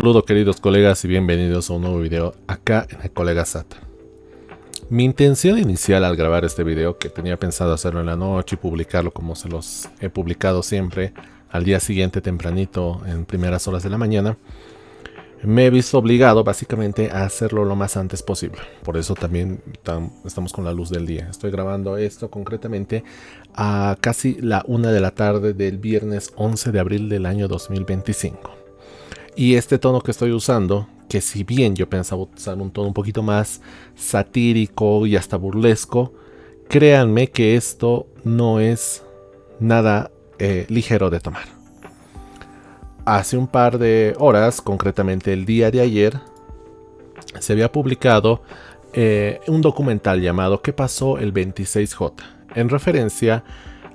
Saludos queridos colegas y bienvenidos a un nuevo video acá en el Colega Sata. Mi intención inicial al grabar este video, que tenía pensado hacerlo en la noche y publicarlo como se los he publicado siempre, al día siguiente tempranito en primeras horas de la mañana, me he visto obligado básicamente a hacerlo lo más antes posible. Por eso también estamos con la luz del día. Estoy grabando esto concretamente a casi la 1 de la tarde del viernes 11 de abril del año 2025. Y este tono que estoy usando, que si bien yo pensaba usar un tono un poquito más satírico y hasta burlesco, créanme que esto no es nada ligero de tomar. Hace un par de horas, concretamente el día de ayer, se había publicado un documental llamado ¿Qué pasó el 26J? En referencia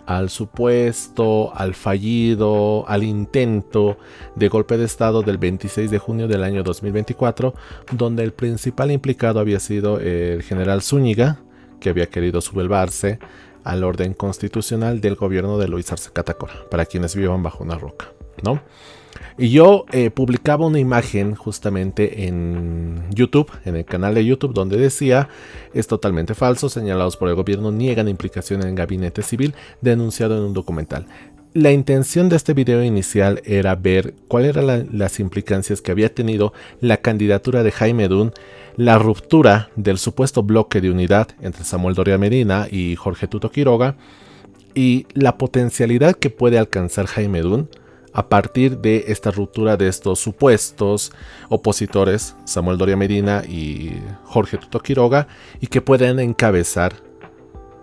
al supuesto, al fallido, al intento de golpe de estado del 26 de junio del año 2024, donde el principal implicado había sido el general Zúñiga, que había querido sublevarse al orden constitucional del gobierno de Luis Arce Catacora, para quienes vivan bajo una roca, ¿no? Y yo publicaba una imagen justamente en YouTube, en el canal de YouTube, donde decía: es totalmente falso, señalados por el gobierno niegan implicación en el gabinete civil, denunciado en un documental. La intención de este video inicial era ver cuáles eran las implicancias que había tenido la candidatura de Jaime Dun, la ruptura del supuesto bloque de unidad entre Samuel Doria Medina y Jorge Tuto Quiroga, y la potencialidad que puede alcanzar Jaime Dun a partir de esta ruptura de estos supuestos opositores, Samuel Doria Medina y Jorge Tuto Quiroga, y que pueden encabezar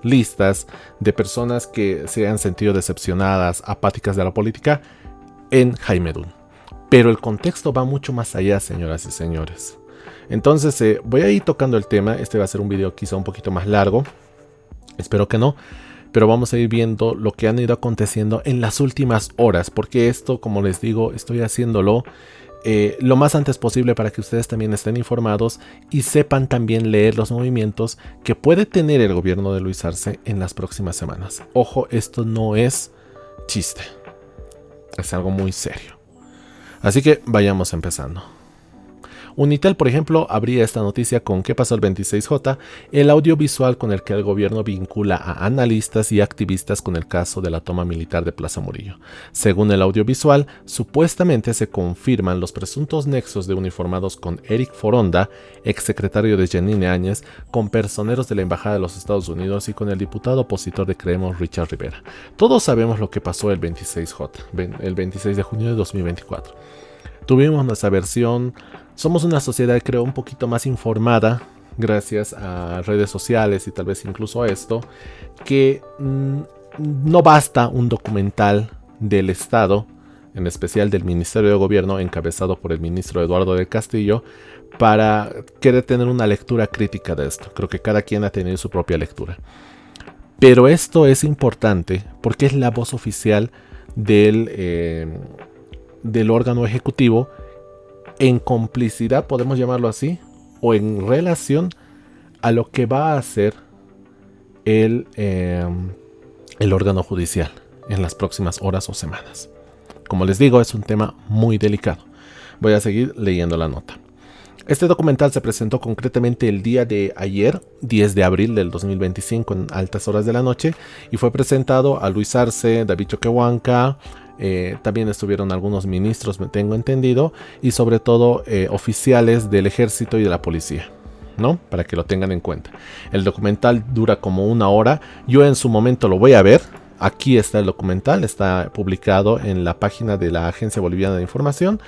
listas de personas que se han sentido decepcionadas, apáticas de la política, en Jaime Dun. Pero el contexto va mucho más allá, señoras y señores. Entonces voy a ir tocando el tema. Este va a ser un video quizá un poquito más largo, espero que no. Pero vamos a ir viendo lo que han ido aconteciendo en las últimas horas, porque esto, como les digo, estoy haciéndolo lo más antes posible para que ustedes también estén informados y sepan también leer los movimientos que puede tener el gobierno de Luis Arce en las próximas semanas. Ojo, esto no es chiste, es algo muy serio. Así que vayamos empezando. Unitel, por ejemplo, abría esta noticia con ¿qué pasó el 26J? El audiovisual con el que el gobierno vincula a analistas y activistas con el caso de la toma militar de Plaza Murillo. Según el audiovisual, supuestamente se confirman los presuntos nexos de uniformados con Eric Foronda, exsecretario de Yanine Áñez, con personeros de la Embajada de los Estados Unidos y con el diputado opositor de Creemos, Richard Rivera. Todos sabemos lo que pasó el 26J, el 26 de junio de 2024. Tuvimos nuestra versión. Somos una sociedad, creo, un poquito más informada gracias a redes sociales y tal vez incluso a esto, que no basta un documental del Estado, en especial del Ministerio de Gobierno, encabezado por el ministro Eduardo del Castillo, para querer tener una lectura crítica de esto. Creo que cada quien ha tenido su propia lectura. Pero esto es importante porque es la voz oficial del órgano ejecutivo, en complicidad, podemos llamarlo así, o en relación a lo que va a hacer el órgano judicial en las próximas horas o semanas. Como les digo, es un tema muy delicado. Voy a seguir leyendo la nota. Este documental se presentó concretamente el día de ayer, 10 de abril del 2025, en altas horas de la noche, y fue presentado a Luis Arce, David Choquehuanca. También estuvieron algunos ministros, me tengo entendido, y sobre todo oficiales del ejército y de la policía, ¿no? Para que lo tengan en cuenta. El documental dura como 1 hora. Yo en su momento lo voy a ver. Aquí está el documental, está publicado en la página de la Agencia Boliviana de Información.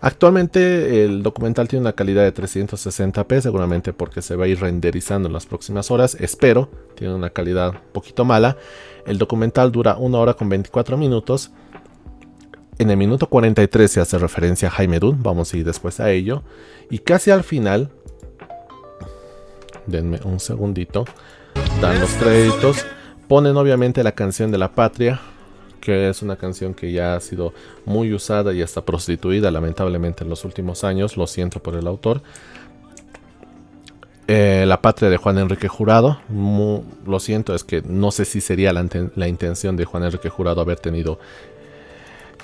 Actualmente el documental tiene una calidad de 360p, seguramente porque se va a ir renderizando en las próximas horas. Espero, tiene una calidad un poquito mala. El documental dura 1 hora con 24 minutos. En el minuto 43 se hace referencia a Jaime Dun, vamos a ir después a ello. Y casi al final, denme un segundito, dan los créditos, ponen obviamente la canción de la patria, que es una canción que ya ha sido muy usada y hasta prostituida lamentablemente en los últimos años, lo siento por el autor. La patria de Juan Enrique Jurado, lo siento, es que no sé si sería la intención de Juan Enrique Jurado haber tenido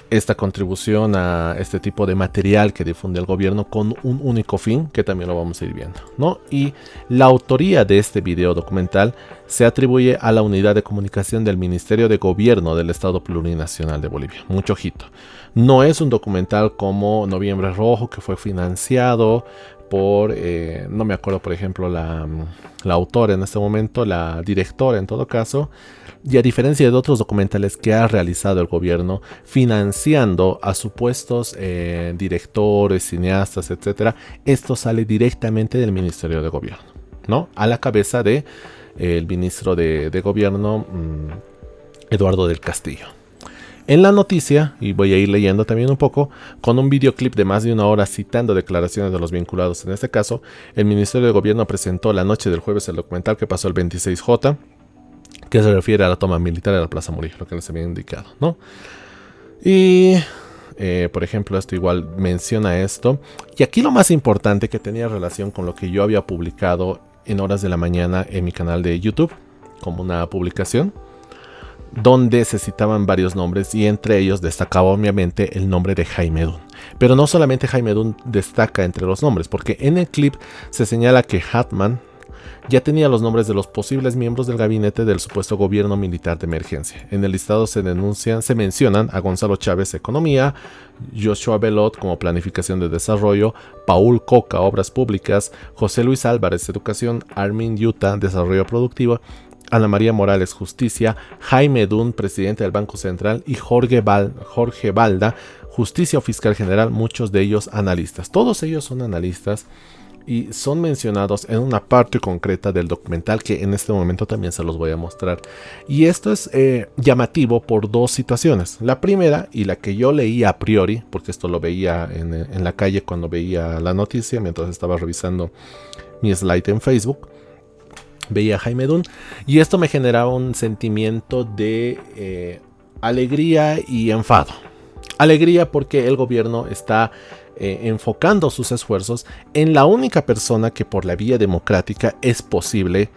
esta contribución a este tipo de material que difunde el gobierno con un único fin, que también lo vamos a ir viendo, ¿no? Y la autoría de este video documental se atribuye a la Unidad de Comunicación del Ministerio de Gobierno del Estado Plurinacional de Bolivia. Mucho ojito. No es un documental como Noviembre Rojo, que fue financiado por, no me acuerdo, por ejemplo, la autora en este momento, la directora en todo caso. Y a diferencia de otros documentales que ha realizado el gobierno financiando a supuestos directores, cineastas, etc., esto sale directamente del Ministerio de Gobierno, ¿no? A la cabeza de el ministro de Gobierno, Eduardo del Castillo. En la noticia, y voy a ir leyendo también un poco, con un videoclip de más de 1 hora citando declaraciones de los vinculados en este caso, el Ministerio de Gobierno presentó la noche del jueves el documental que pasó el 26J, que se refiere a la toma militar de la Plaza Murillo, lo que les había indicado, ¿no? Y, por ejemplo, esto igual menciona esto. Y aquí lo más importante, que tenía relación con lo que yo había publicado en horas de la mañana en mi canal de YouTube, como una publicación, donde se citaban varios nombres y entre ellos destacaba obviamente el nombre de Jaime Dun. Pero no solamente Jaime Dun destaca entre los nombres, porque en el clip se señala que Hartman ya tenía los nombres de los posibles miembros del gabinete del supuesto gobierno militar de emergencia. En el listado se mencionan a Gonzalo Chávez, Economía, Joshua Belot como Planificación de Desarrollo, Paul Coca, Obras Públicas, José Luis Álvarez, Educación, Armin Yuta, Desarrollo Productivo, Ana María Morales, Justicia, Jaime Dun, presidente del Banco Central, y Jorge Balda, Justicia o Fiscal General, muchos de ellos analistas. Todos ellos son analistas y son mencionados en una parte concreta del documental que en este momento también se los voy a mostrar. Y esto es llamativo por dos situaciones. La primera, y la que yo leí a priori, porque esto lo veía en la calle cuando veía la noticia, mientras estaba revisando mi slide en Facebook, veía a Jaime Dun, y esto me generaba un sentimiento de alegría y enfado. Alegría porque el gobierno está enfocando sus esfuerzos en la única persona que por la vía democrática es posible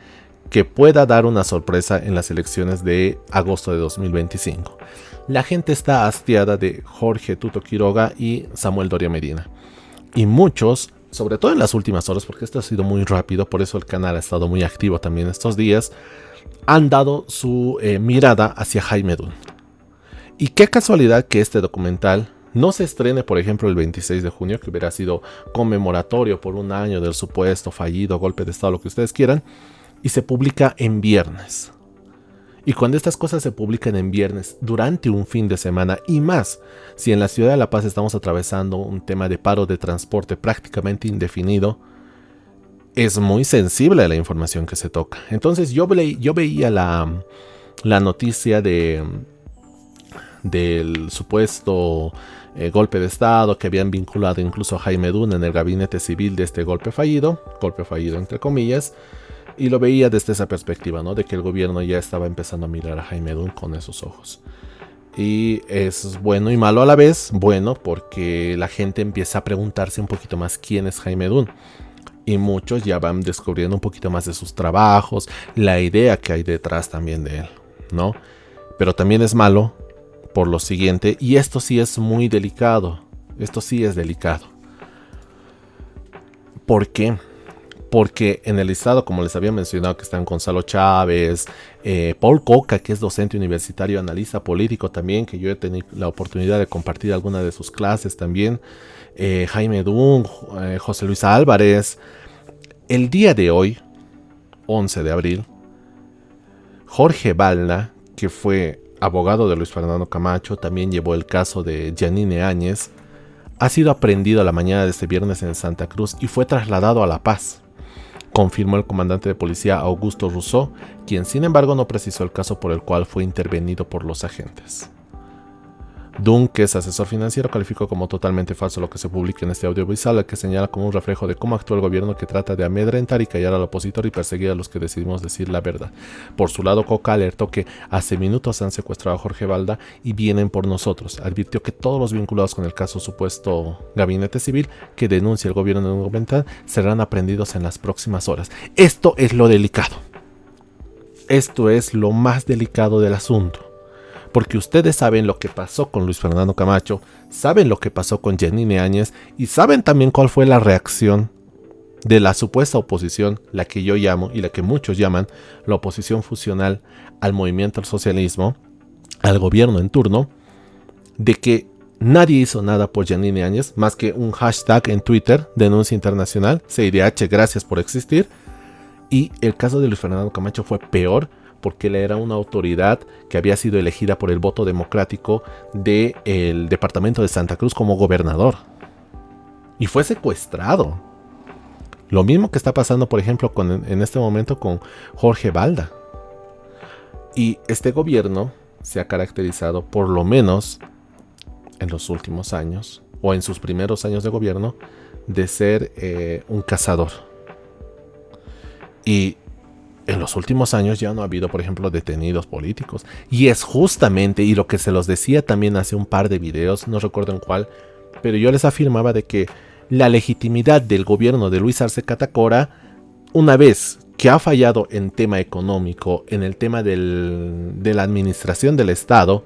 que pueda dar una sorpresa en las elecciones de agosto de 2025. La gente está hastiada de Jorge Tuto Quiroga y Samuel Doria Medina. Y muchos, sobre todo en las últimas horas, porque esto ha sido muy rápido, por eso el canal ha estado muy activo también estos días, han dado su mirada hacia Jaime Dun. Y qué casualidad que este documental no se estrene, por ejemplo, el 26 de junio, que hubiera sido conmemoratorio por 1 año del supuesto fallido golpe de estado, lo que ustedes quieran, y se publica en viernes. Y cuando estas cosas se publican en viernes, durante un fin de semana, y más, si en la ciudad de La Paz estamos atravesando un tema de paro de transporte prácticamente indefinido, es muy sensible a la información que se toca. Entonces yo veía la noticia del supuesto golpe de estado que habían vinculado incluso a Jaime Dun en el gabinete civil de este golpe fallido entre comillas, y lo veía desde esa perspectiva, ¿no? De que el gobierno ya estaba empezando a mirar a Jaime Dun con esos ojos. Y es bueno y malo a la vez. Bueno, porque la gente empieza a preguntarse un poquito más quién es Jaime Dun. Y muchos ya van descubriendo un poquito más de sus trabajos, la idea que hay detrás también de él, ¿no? Pero también es malo por lo siguiente, y esto sí es muy delicado. Esto sí es delicado. ¿Por qué? Porque en el listado, como les había mencionado, que están Gonzalo Chávez, Paul Coca, que es docente universitario, analista político también, que yo he tenido la oportunidad de compartir alguna de sus clases también, Jaime Dun, José Luis Álvarez. El día de hoy, 11 de abril, Jorge Balda, que fue abogado de Luis Fernando Camacho, también llevó el caso de Yanine Áñez, ha sido aprehendido a la mañana de este viernes en Santa Cruz y fue trasladado a La Paz, confirmó el comandante de policía Augusto Rousseau, quien sin embargo no precisó el caso por el cual fue intervenido por los agentes. Dun, que es asesor financiero, calificó como totalmente falso lo que se publica en este audiovisual, que señala como un reflejo de cómo actúa el gobierno, que trata de amedrentar y callar al opositor y perseguir a los que decidimos decir la verdad. Por su lado, Coca alertó que hace minutos han secuestrado a Jorge Balda y vienen por nosotros. Advirtió que todos los vinculados con el caso supuesto gabinete civil que denuncia el gobierno gubernamental serán aprehendidos en las próximas horas. Esto es lo delicado. Esto es lo más delicado del asunto. Porque ustedes saben lo que pasó con Luis Fernando Camacho, saben lo que pasó con Yanine Áñez y saben también cuál fue la reacción de la supuesta oposición, la que yo llamo y la que muchos llaman la oposición funcional al movimiento al socialismo, al gobierno en turno, de que nadie hizo nada por Yanine Áñez más que un hashtag en Twitter, denuncia internacional, CIDH, gracias por existir. Y el caso de Luis Fernando Camacho fue peor porque él era una autoridad que había sido elegida por el voto democrático del departamento de Santa Cruz como gobernador. Y fue secuestrado. Lo mismo que está pasando, por ejemplo, en este momento con Jorge Balda. Y este gobierno se ha caracterizado, por lo menos en los últimos años, o en sus primeros años de gobierno, de ser un cazador. Y en los últimos años ya no ha habido, por ejemplo, detenidos políticos. Y es justamente, y lo que se los decía también hace un par de videos, no recuerdo en cuál, pero yo les afirmaba de que la legitimidad del gobierno de Luis Arce Catacora, una vez que ha fallado en tema económico, en el tema de la administración del Estado,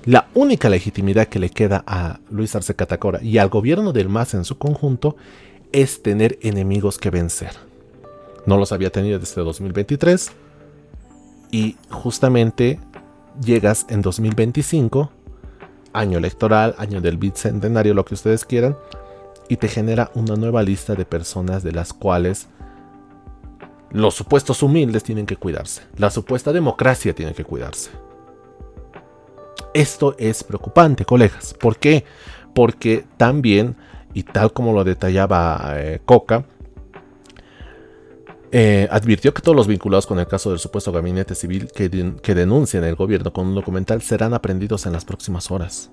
la única legitimidad que le queda a Luis Arce Catacora y al gobierno del MAS en su conjunto es tener enemigos que vencer. No los había tenido desde 2023 y justamente llegas en 2025, año electoral, año del bicentenario, lo que ustedes quieran, y te genera una nueva lista de personas de las cuales los supuestos humildes tienen que cuidarse. La supuesta democracia tiene que cuidarse. Esto es preocupante, colegas. ¿Por qué? Porque también, y tal como lo detallaba Coca, advirtió que todos los vinculados con el caso del supuesto gabinete civil que denuncien el gobierno con un documental serán aprendidos en las próximas horas.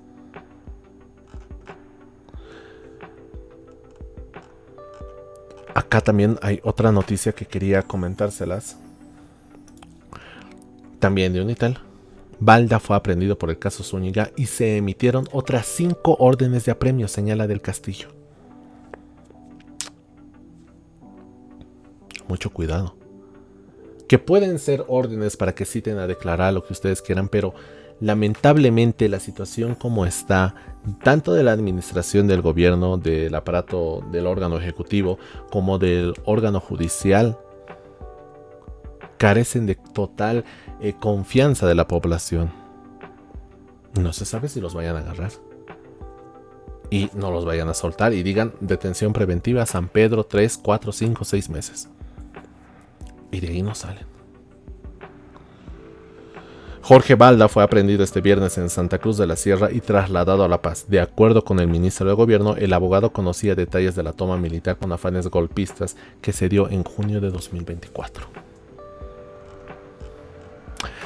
Acá también hay otra noticia que quería comentárselas. También de Unitel. Balda fue aprehendido por el caso Zúñiga y se emitieron otras 5 órdenes de apremio, señala del Castillo. Mucho cuidado. Que pueden ser órdenes para que citen a declarar lo que ustedes quieran, pero lamentablemente la situación como está, tanto de la administración del gobierno, del aparato del órgano ejecutivo, como del órgano judicial, carecen de total confianza de la población. No se sabe si los vayan a agarrar. Y no los vayan a soltar y digan detención preventiva San Pedro 3, 4, 5, 6 meses. Y de ahí no salen. Jorge Balda fue aprehendido este viernes en Santa Cruz de la Sierra y trasladado a La Paz. De acuerdo con el ministro de Gobierno, el abogado conocía detalles de la toma militar con afanes golpistas que se dio en junio de 2024.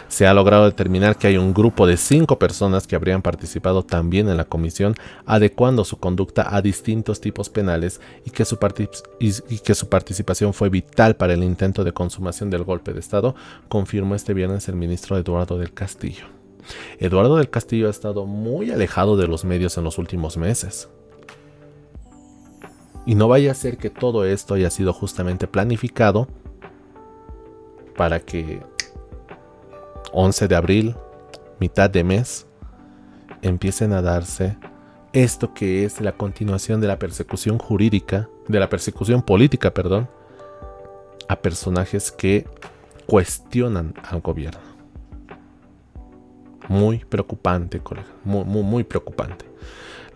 Se ha logrado determinar que hay un grupo de 5 personas que habrían participado también en la comisión, adecuando su conducta a distintos tipos penales y que su participación fue vital para el intento de consumación del golpe de Estado, confirmó este viernes el ministro Eduardo del Castillo. Eduardo del Castillo ha estado muy alejado de los medios en los últimos meses. Y no vaya a ser que todo esto haya sido justamente planificado para que 11 de abril, mitad de mes, empiecen a darse esto que es la continuación de la persecución jurídica, de la persecución política, perdón, a personajes que cuestionan al gobierno. Muy preocupante, colega, muy preocupante.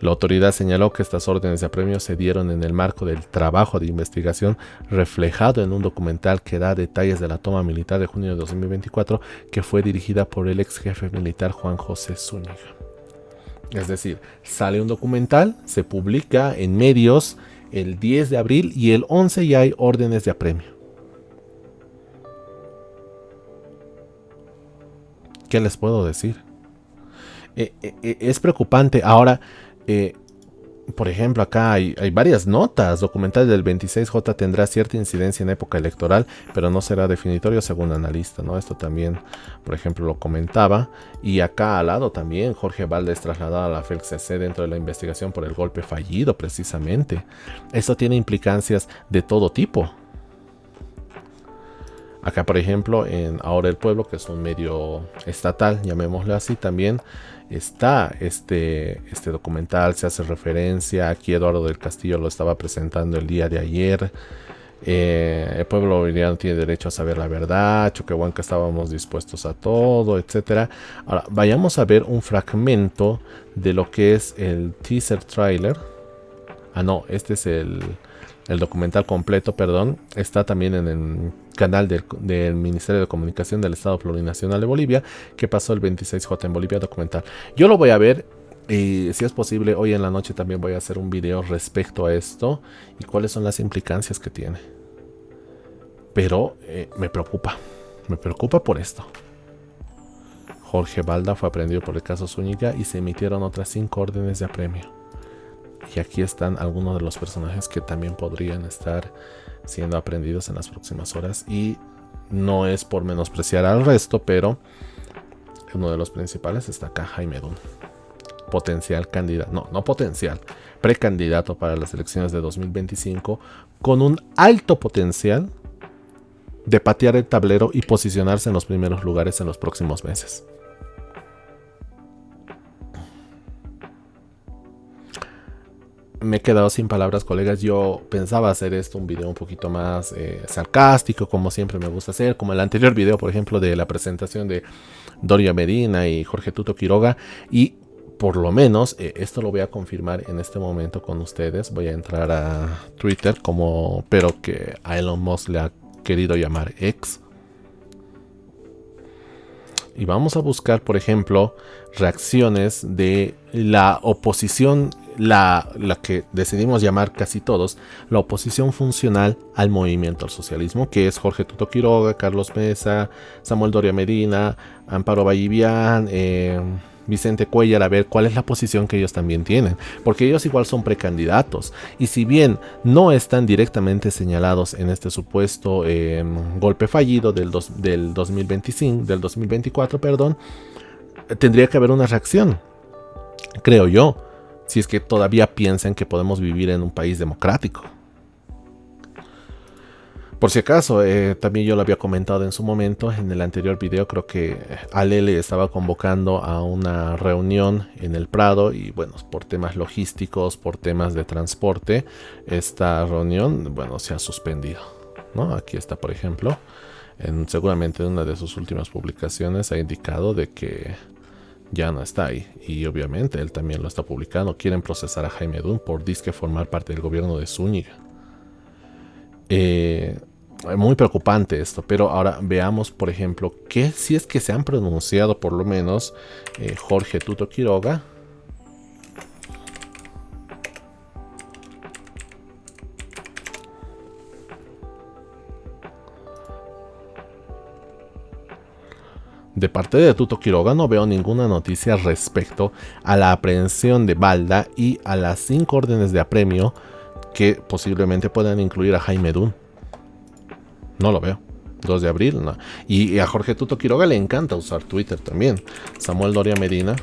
La autoridad señaló que estas órdenes de apremio se dieron en el marco del trabajo de investigación reflejado en un documental que da detalles de la toma militar de junio de 2024 que fue dirigida por el ex jefe militar Juan José Zúñiga. Es decir, sale un documental, se publica en medios el 10 de abril y el 11 ya hay órdenes de apremio. ¿Qué les puedo decir? Es preocupante. Ahora, por ejemplo, acá hay varias notas. Documental del 26J tendrá cierta incidencia en época electoral, pero no será definitorio según analista, ¿no? Esto también, por ejemplo, lo comentaba. Y acá al lado también, Jorge Balda es trasladado a la FELCC dentro de la investigación por el golpe fallido, precisamente. Esto tiene implicancias de todo tipo. Acá, por ejemplo, en Ahora el Pueblo, que es un medio estatal, llamémoslo así, también está este documental, se hace referencia. Aquí Eduardo del Castillo lo estaba presentando el día de ayer. El pueblo boliviano tiene derecho a saber la verdad, Choquehuanca estábamos dispuestos a todo, etcétera. Ahora, vayamos a ver un fragmento de lo que es el teaser trailer. Ah, no, este es el documental completo, perdón. Está también en el canal del Ministerio de Comunicación del Estado Plurinacional de Bolivia, que pasó el 26J en Bolivia documental. Yo lo voy a ver y si es posible hoy en la noche también voy a hacer un video respecto a esto y cuáles son las implicancias que tiene. Pero me preocupa por esto. Jorge Balda fue aprehendido por el caso Zúñiga y se emitieron otras 5 órdenes de apremio. Y aquí están algunos de los personajes que también podrían estar siendo aprehendidos en las próximas horas. Y no es por menospreciar al resto, pero uno de los principales está acá, Jaime Dun. Potencial candidato, no potencial, precandidato para las elecciones de 2025, con un alto potencial de patear el tablero y posicionarse en los primeros lugares en los próximos meses. Me he quedado sin palabras, colegas. Yo pensaba hacer esto un video un poquito más sarcástico, como siempre me gusta hacer, como el anterior video, por ejemplo, de la presentación de Doria Medina y Jorge Tuto Quiroga. Y por lo menos esto lo voy a confirmar en este momento con ustedes. Voy a entrar a Twitter, pero que a Elon Musk le ha querido llamar X. Y vamos a buscar, por ejemplo, reacciones de la oposición, la que decidimos llamar casi todos, la oposición funcional al movimiento al socialismo, que es Jorge Tuto Quiroga, Carlos Mesa, Samuel Doria Medina, Amparo Vallivian, Vicente Cuellar, a ver cuál es la posición que ellos también tienen, porque ellos igual son precandidatos y si bien no están directamente señalados en este supuesto golpe fallido del 2024, perdón, tendría que haber una reacción, creo yo, si es que todavía piensan que podemos vivir en un país democrático. Por si acaso, también yo lo había comentado en su momento, en el anterior video, creo que Alele estaba convocando a una reunión en el Prado y bueno, por temas logísticos, por temas de transporte, esta reunión, bueno, se ha suspendido, ¿no? Aquí está, por ejemplo, seguramente en una de sus últimas publicaciones ha indicado de que ya no está ahí y obviamente él también lo está publicando. Quieren procesar a Jaime Dun por disque formar parte del gobierno de Zúñiga. Muy preocupante esto, pero ahora veamos, por ejemplo, que si es que se han pronunciado por lo menos Jorge Tuto Quiroga, de parte de Tuto Quiroga no veo ninguna noticia respecto a la aprehensión de Balda y a las 5 órdenes de apremio que posiblemente puedan incluir a Jaime Dun. No lo veo. 2 de abril, no. Y a Jorge Tuto Quiroga le encanta usar Twitter también. Samuel Doria Medina.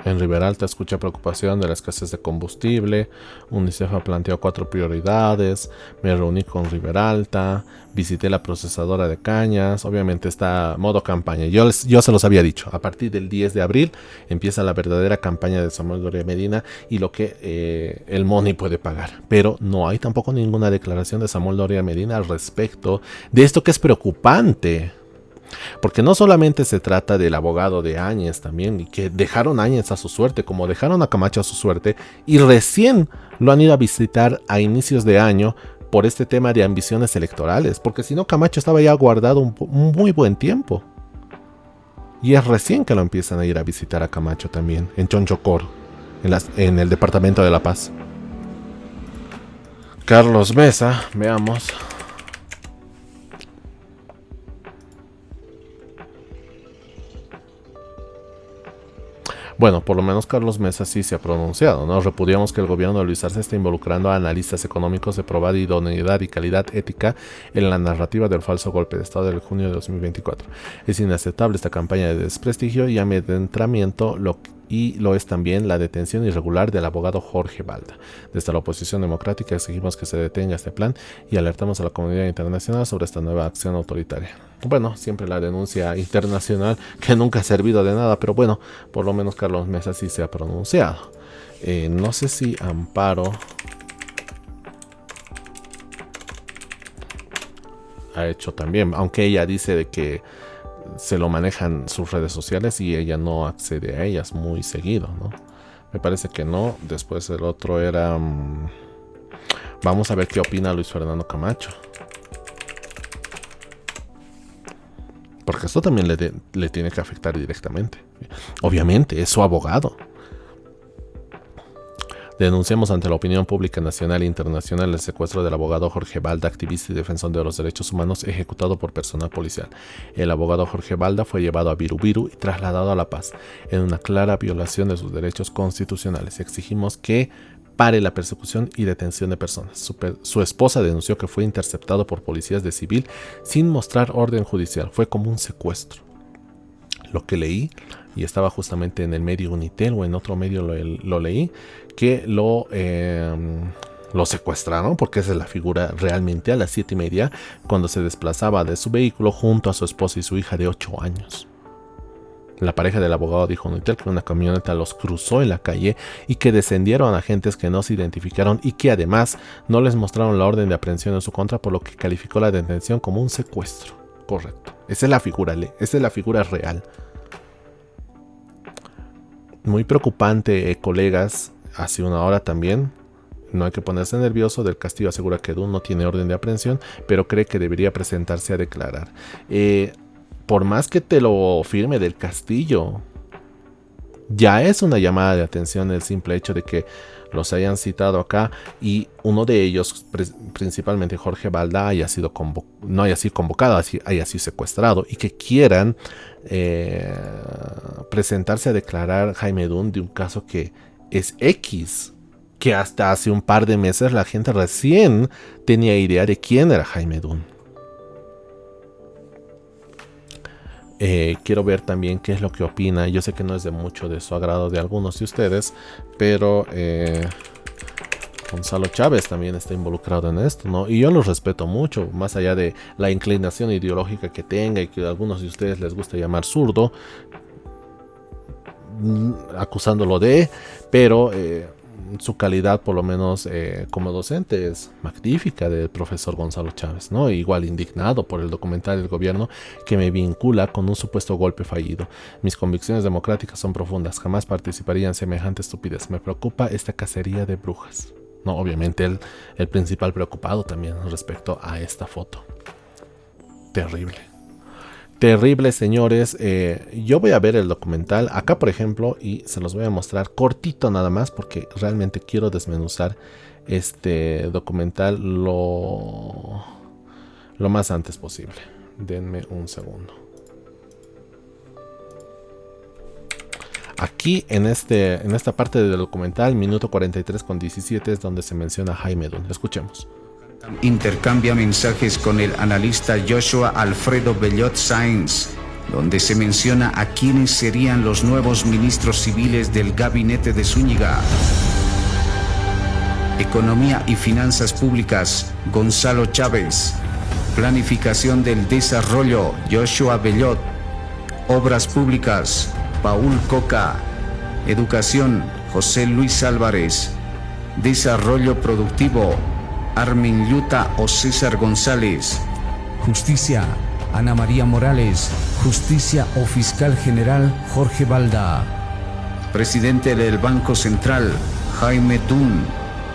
En Riberalta escucha preocupación de la escasez de combustible. UNICEF ha planteado 4 prioridades. Me reuní con Riberalta. Visité la procesadora de cañas. Obviamente está modo campaña. Yo se los había dicho. A partir del 10 de abril empieza la verdadera campaña de Samuel Doria Medina y lo que el Money puede pagar. Pero no hay tampoco ninguna declaración de Samuel Doria Medina al respecto de esto que es preocupante. Porque no solamente se trata del abogado de Áñez también, y que dejaron a Áñez a su suerte, como dejaron a Camacho a su suerte, y recién lo han ido a visitar a inicios de año por este tema de ambiciones electorales, porque si no Camacho estaba ya guardado un muy buen tiempo. Y es recién que lo empiezan a ir a visitar a Camacho también, en Chonchocoro, en el departamento de La Paz. Carlos Mesa, veamos. Bueno, por lo menos Carlos Mesa sí se ha pronunciado, ¿no? Repudiamos que el gobierno de Luis Arce está involucrando a analistas económicos de probada idoneidad y calidad ética en la narrativa del falso golpe de Estado del junio de 2024. Es inaceptable esta campaña de desprestigio y amedrentamiento y lo es también la detención irregular del abogado Jorge Balda. Desde la oposición democrática exigimos que se detenga este plan y alertamos a la comunidad internacional sobre esta nueva acción autoritaria. Bueno, siempre la denuncia internacional que nunca ha servido de nada, pero bueno, por lo menos Carlos Mesa sí se ha pronunciado. No sé si Amparo ha hecho también, aunque ella dice de que se lo manejan sus redes sociales y ella no accede a ellas muy seguido, ¿no? Me parece que no. Después el otro era vamos a ver qué opina Luis Fernando Camacho, porque esto también le tiene que afectar directamente. Obviamente es su abogado. Denunciamos ante la opinión pública nacional e internacional el secuestro del abogado Jorge Balda, activista y defensor de los derechos humanos, ejecutado por personal policial. El abogado Jorge Balda fue llevado a Viru y trasladado a La Paz, en una clara violación de sus derechos constitucionales. Exigimos que pare la persecución y detención de personas. Su esposa denunció que fue interceptado por policías de civil sin mostrar orden judicial. Fue como un secuestro. Lo que leí, y estaba justamente en el medio Unitel o en otro medio lo leí, que lo secuestraron, porque esa es la figura realmente, a las 7:30, cuando se desplazaba de su vehículo junto a su esposa y su hija de 8 años. La pareja del abogado dijo en Unitel que una camioneta los cruzó en la calle y que descendieron agentes que no se identificaron y que además no les mostraron la orden de aprehensión en su contra, por lo que calificó la detención como un secuestro. Correcto. Esa es la figura real. Muy preocupante, colegas. Hace una hora también. No hay que ponerse nervioso. Del Castillo asegura que Dunn no tiene orden de aprehensión, pero cree que debería presentarse a declarar. Por más que te lo firme Del Castillo, ya es una llamada de atención el simple hecho de que los hayan citado acá y uno de ellos, principalmente Jorge Balda, no haya sido convocado, haya sido secuestrado, y que quieran presentarse a declarar Jaime Dunn de un caso que es X, que hasta hace un par de meses la gente recién tenía idea de quién era Jaime Dunn. Quiero ver también qué es lo que opina. Yo sé que no es de mucho de su agrado de algunos de ustedes, pero Gonzalo Chávez también está involucrado en esto, ¿no? Y yo lo respeto mucho, más allá de la inclinación ideológica que tenga y que a algunos de ustedes les gusta llamar zurdo, acusándolo de, pero su calidad, por lo menos como docente, es magnífica, del profesor Gonzalo Chávez, ¿no? Igual indignado por el documental del gobierno que me vincula con un supuesto golpe fallido. Mis convicciones democráticas son profundas, jamás participaría en semejante estupidez. Me preocupa esta cacería de brujas. No, obviamente el principal preocupado también respecto a esta foto. Terrible. Terrible, señores. Yo voy a ver el documental acá, por ejemplo, y se los voy a mostrar cortito nada más, porque realmente quiero desmenuzar este documental lo más antes posible. Denme un segundo. Aquí en esta parte del documental, minuto 43:17, es donde se menciona a Jaime Dunn. Escuchemos. Intercambia mensajes con el analista Joshua Alfredo Bellot Sáenz, donde se menciona a quienes serían los nuevos ministros civiles del gabinete de Zúñiga. Economía y finanzas públicas, Gonzalo Chávez. Planificación del desarrollo, Joshua Bellot. Obras públicas, Paul Coca. Educación, José Luis Álvarez. Desarrollo productivo, Armin Yuta o César González. Justicia, Ana María Morales. Justicia o Fiscal General, Jorge Balda. Presidente del Banco Central, Jaime Dunn.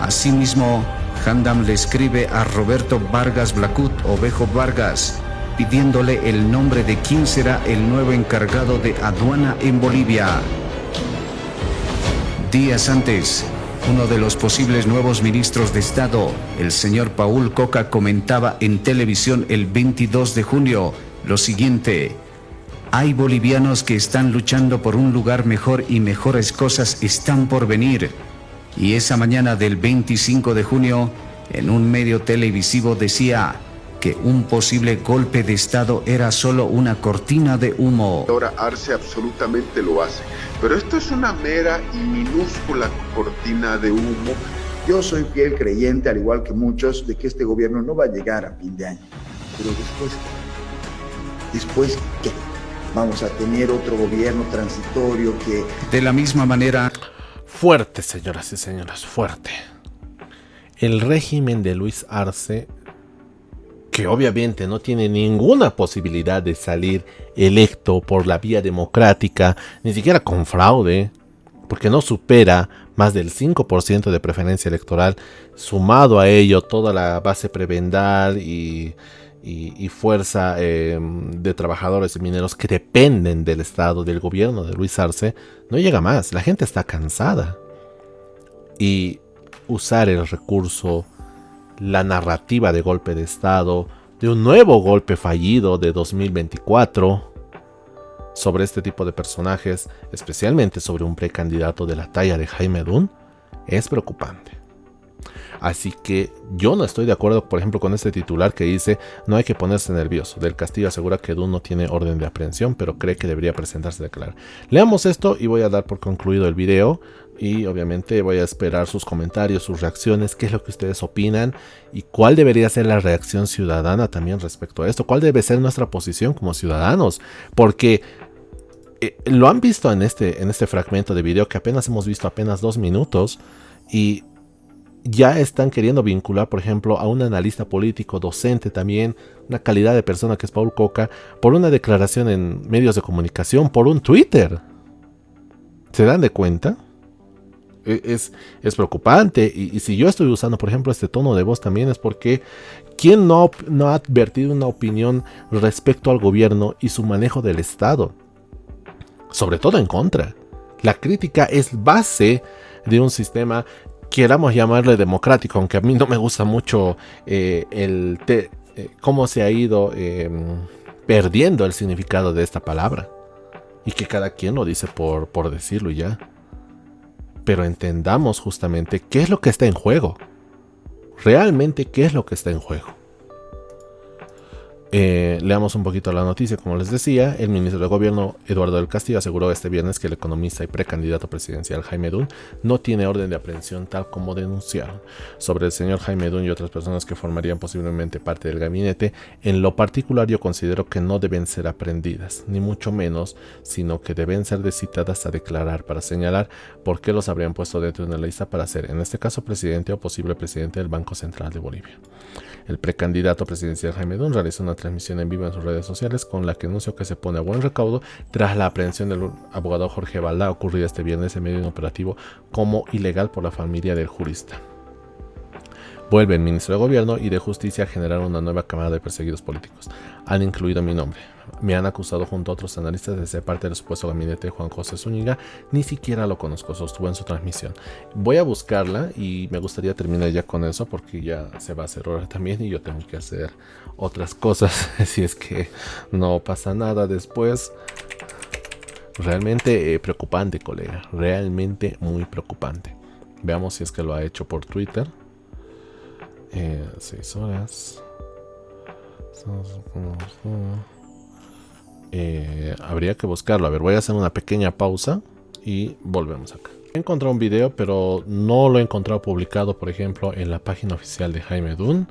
Asimismo, Handam le escribe a Roberto Vargas Blacut o Bejo Vargas, pidiéndole el nombre de quién será el nuevo encargado de aduana en Bolivia. Días antes, uno de los posibles nuevos ministros de Estado, el señor Paul Coca, comentaba en televisión el 22 de junio lo siguiente: hay bolivianos que están luchando por un lugar mejor y mejores cosas están por venir. Y esa mañana del 25 de junio, en un medio televisivo decía que un posible golpe de Estado era solo una cortina de humo. Ahora Arce absolutamente lo hace. Pero esto es una mera y minúscula cortina de humo. Yo soy fiel creyente, al igual que muchos, de que este gobierno no va a llegar a fin de año. Pero después, ¿qué? ¿Después qué? Vamos a tener otro gobierno transitorio que... De la misma manera... Fuerte, señoras y señores, fuerte. El régimen de Luis Arce, que obviamente no tiene ninguna posibilidad de salir electo por la vía democrática, ni siquiera con fraude, porque no supera más del 5% de preferencia electoral, sumado a ello toda la base prebendal y fuerza de trabajadores y mineros que dependen del Estado, del gobierno de Luis Arce, no llega más. La gente está cansada. Y usar el recurso, la narrativa de golpe de Estado, de un nuevo golpe fallido de 2024, sobre este tipo de personajes, especialmente sobre un precandidato de la talla de Jaime Dunn, es preocupante. Así que yo no estoy de acuerdo, por ejemplo, con este titular que dice: no hay que ponerse nervioso. Del Castillo asegura que Dunn no tiene orden de aprehensión, pero cree que debería presentarse a declarar. Leamos esto y voy a dar por concluido el video. Y obviamente voy a esperar sus comentarios, sus reacciones, qué es lo que ustedes opinan y cuál debería ser la reacción ciudadana también respecto a esto. Cuál debe ser nuestra posición como ciudadanos. Porque lo han visto en este fragmento de video que apenas hemos visto apenas 2 minutos. Y ya están queriendo vincular, por ejemplo, a un analista político, docente también, una calidad de persona que es Paul Coca, por una declaración en medios de comunicación, por un Twitter. ¿Se dan de cuenta? Es preocupante. Y si yo estoy usando, por ejemplo, este tono de voz también es porque ¿quién no ha advertido una opinión respecto al gobierno y su manejo del Estado? Sobre todo en contra. La crítica es base de un sistema, queramos llamarle democrático, aunque a mí no me gusta mucho cómo se ha ido perdiendo el significado de esta palabra. Y que cada quien lo dice por decirlo y ya. Pero entendamos justamente qué es lo que está en juego. Realmente qué es lo que está en juego. Leamos un poquito la noticia. Como les decía, el ministro de Gobierno Eduardo del Castillo aseguró este viernes que el economista y precandidato presidencial Jaime Dunn no tiene orden de aprehensión tal como denunciaron. Sobre el señor Jaime Dunn y otras personas que formarían posiblemente parte del gabinete, en lo particular yo considero que no deben ser aprehendidas, ni mucho menos, sino que deben ser citadas a declarar para señalar por qué los habrían puesto dentro de una lista para ser, en este caso, presidente o posible presidente del Banco Central de Bolivia. El precandidato presidencial Jaime Dunn realizó una transmisión en vivo en sus redes sociales con la que anunció que se pone a buen recaudo tras la aprehensión del abogado Jorge Balda ocurrida este viernes en medio de un operativo como ilegal por la familia del jurista. Vuelve el ministro de Gobierno y de Justicia a generar una nueva camada de perseguidos políticos. Han incluido mi nombre. Me han acusado junto a otros analistas de ser parte del supuesto gabinete de Juan José Zúñiga. Ni siquiera lo conozco, sostuvo en su transmisión. Voy a buscarla y me gustaría terminar ya con eso porque ya se va a hacer hora también y yo tengo que hacer otras cosas si es que no pasa nada después. Realmente preocupante, colega. Realmente muy preocupante. Veamos si es que lo ha hecho por Twitter. 6 horas. Habría que buscarlo. A ver, voy a hacer una pequeña pausa y volvemos acá. He encontrado un video, pero no lo he encontrado publicado, por ejemplo, en la página oficial de Jaime Dunn.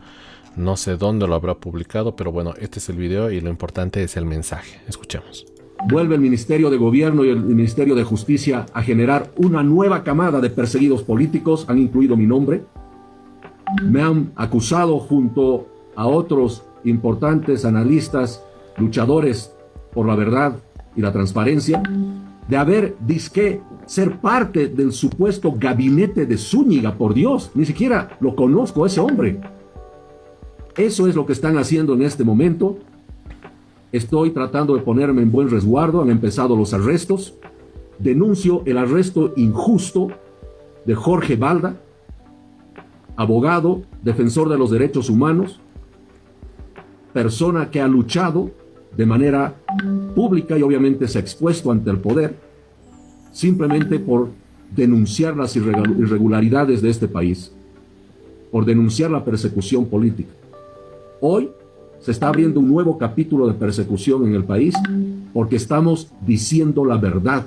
No sé dónde lo habrá publicado, pero bueno, este es el video y lo importante es el mensaje. Escuchemos. Vuelve el Ministerio de Gobierno y el Ministerio de Justicia a generar una nueva camada de perseguidos políticos. Han incluido mi nombre. Me han acusado junto a otros importantes analistas, luchadores por la verdad y la transparencia, de haber, disque, ser parte del supuesto gabinete de Zúñiga. Por Dios, ni siquiera lo conozco a ese hombre. Eso es lo que están haciendo en este momento. Estoy tratando de ponerme en buen resguardo. Han empezado los arrestos. Denuncio el arresto injusto de Jorge Balda, abogado, defensor de los derechos humanos, persona que ha luchado de manera pública y obviamente se ha expuesto ante el poder simplemente por denunciar las irregularidades de este país, por denunciar la persecución política. Hoy se está abriendo un nuevo capítulo de persecución en el país porque estamos diciendo la verdad.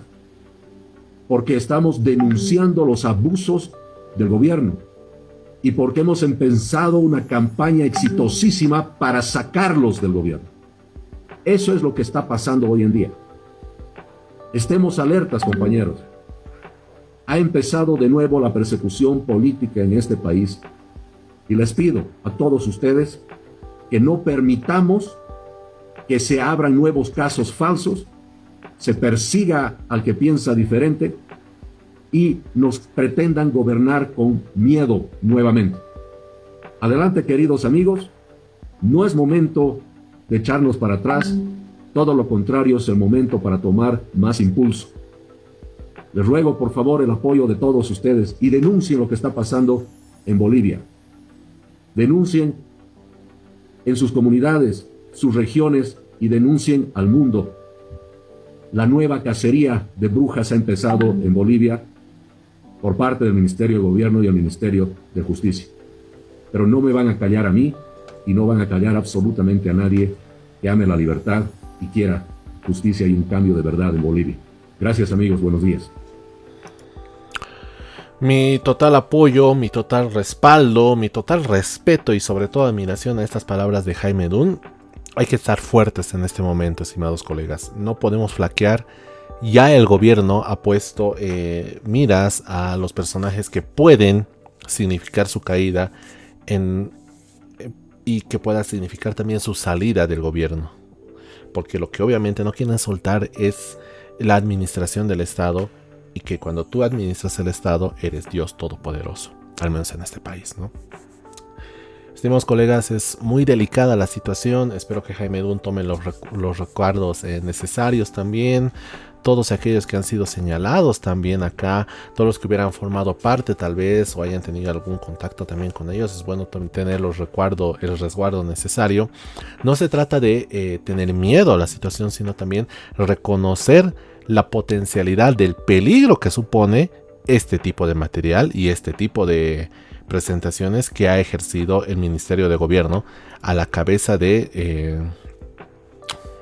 porque estamos denunciando los abusos del gobierno y porque hemos empezado una campaña exitosísima para sacarlos del gobierno. Eso es lo que está pasando hoy en día. Estemos alertas, compañeros. Ha empezado de nuevo la persecución política en este país y les pido a todos ustedes que no permitamos que se abran nuevos casos falsos, se persiga al que piensa diferente y nos pretendan gobernar con miedo nuevamente. Adelante, queridos amigos, no es momento de echarnos para atrás, todo lo contrario, es el momento para tomar más impulso. Les ruego por favor el apoyo de todos ustedes y denuncien lo que está pasando en Bolivia. Denuncien en sus comunidades, sus regiones y denuncien al mundo. La nueva cacería de brujas ha empezado en Bolivia por parte del Ministerio de Gobierno y el Ministerio de Justicia. Pero no me van a callar a mí y no van a callar absolutamente a nadie que ame la libertad y quiera justicia y un cambio de verdad en Bolivia. Gracias, amigos, buenos días. Mi total apoyo, mi total respaldo, mi total respeto y sobre todo admiración a estas palabras de Jaime Dun. Hay que estar fuertes en este momento, estimados colegas. No podemos flaquear. Ya el gobierno ha puesto miras a los personajes que pueden significar su caída y que pueda significar también su salida del gobierno. Porque lo que obviamente no quieren soltar es la administración del Estado, y que cuando tú administras el Estado eres Dios Todopoderoso, al menos en este país, ¿no? Estimados colegas, es muy delicada la situación. Espero que Jaime Dun tome los recuerdos necesarios también. Todos aquellos que han sido señalados también acá, todos los que hubieran formado parte tal vez o hayan tenido algún contacto también con ellos, es bueno tener el resguardo necesario. No se trata de tener miedo a la situación, sino también reconocer la potencialidad del peligro que supone este tipo de material y este tipo de presentaciones que ha ejercido el Ministerio de Gobierno a la cabeza de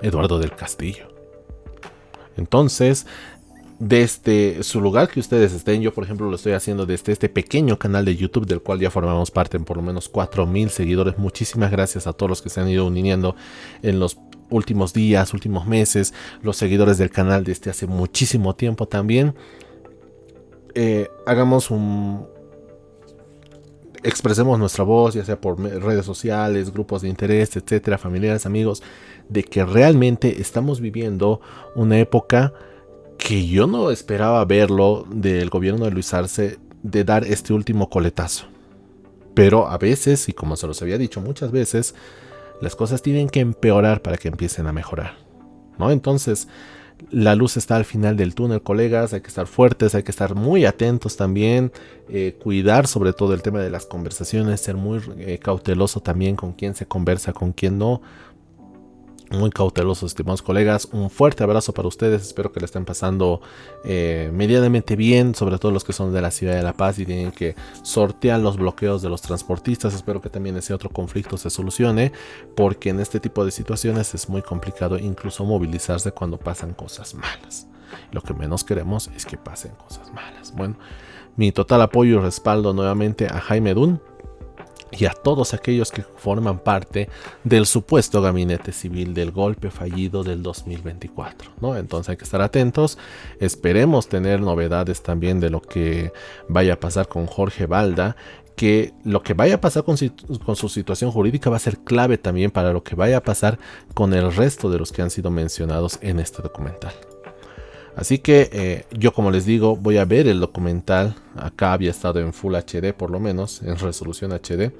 Eduardo del Castillo. Entonces, desde su lugar que ustedes estén, yo por ejemplo lo estoy haciendo desde este pequeño canal de YouTube del cual ya formamos parte en por lo menos 4,000 seguidores. Muchísimas gracias a todos los que se han ido uniendo en los últimos días, últimos meses, los seguidores del canal desde hace muchísimo tiempo también. Expresemos nuestra voz, ya sea por redes sociales, grupos de interés, etcétera, familiares, amigos, de que realmente estamos viviendo una época que yo no esperaba verlo del gobierno de Luis Arce, de dar este último coletazo. Pero a veces, y como se los había dicho muchas veces, las cosas tienen que empeorar para que empiecen a mejorar, ¿no? Entonces, la luz está al final del túnel, colegas. Hay que estar fuertes, hay que estar muy atentos también, cuidar sobre todo el tema de las conversaciones, ser muy cauteloso también con quién se conversa, con quién no. Muy cautelosos, estimados colegas. Un fuerte abrazo para ustedes. Espero que le estén pasando medianamente bien, sobre todo los que son de la ciudad de La Paz y tienen que sortear los bloqueos de los transportistas. Espero que también ese otro conflicto se solucione, porque en este tipo de situaciones es muy complicado incluso movilizarse cuando pasan cosas malas. Lo que menos queremos es que pasen cosas malas. Bueno, mi total apoyo y respaldo nuevamente a Jaime Dun y a todos aquellos que forman parte del supuesto gabinete civil del golpe fallido del 2024, ¿no? Entonces hay que estar atentos. Esperemos tener novedades también de lo que vaya a pasar con Jorge Balda, que lo que vaya a pasar con su situación jurídica va a ser clave también para lo que vaya a pasar con el resto de los que han sido mencionados en este documental. Así que yo, como les digo, voy a ver el documental. Acá había estado en Full HD, por lo menos, en resolución HD,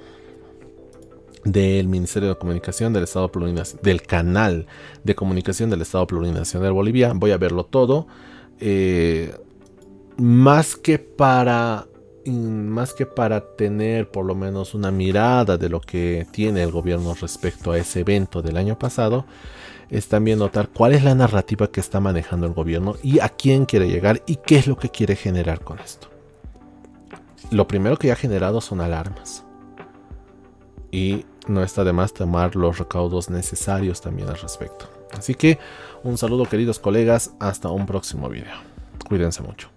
del Ministerio de Comunicación del Estado Plurinacional, del canal de comunicación del Estado Plurinacional Bolivia. Voy a verlo todo. Más que para tener por lo menos una mirada de lo que tiene el gobierno respecto a ese evento del año pasado, es también notar cuál es la narrativa que está manejando el gobierno y a quién quiere llegar y qué es lo que quiere generar con esto. Lo primero que ha generado son alarmas, y no está de más tomar los recaudos necesarios también al respecto. Así que un saludo, queridos colegas, hasta un próximo video. Cuídense mucho.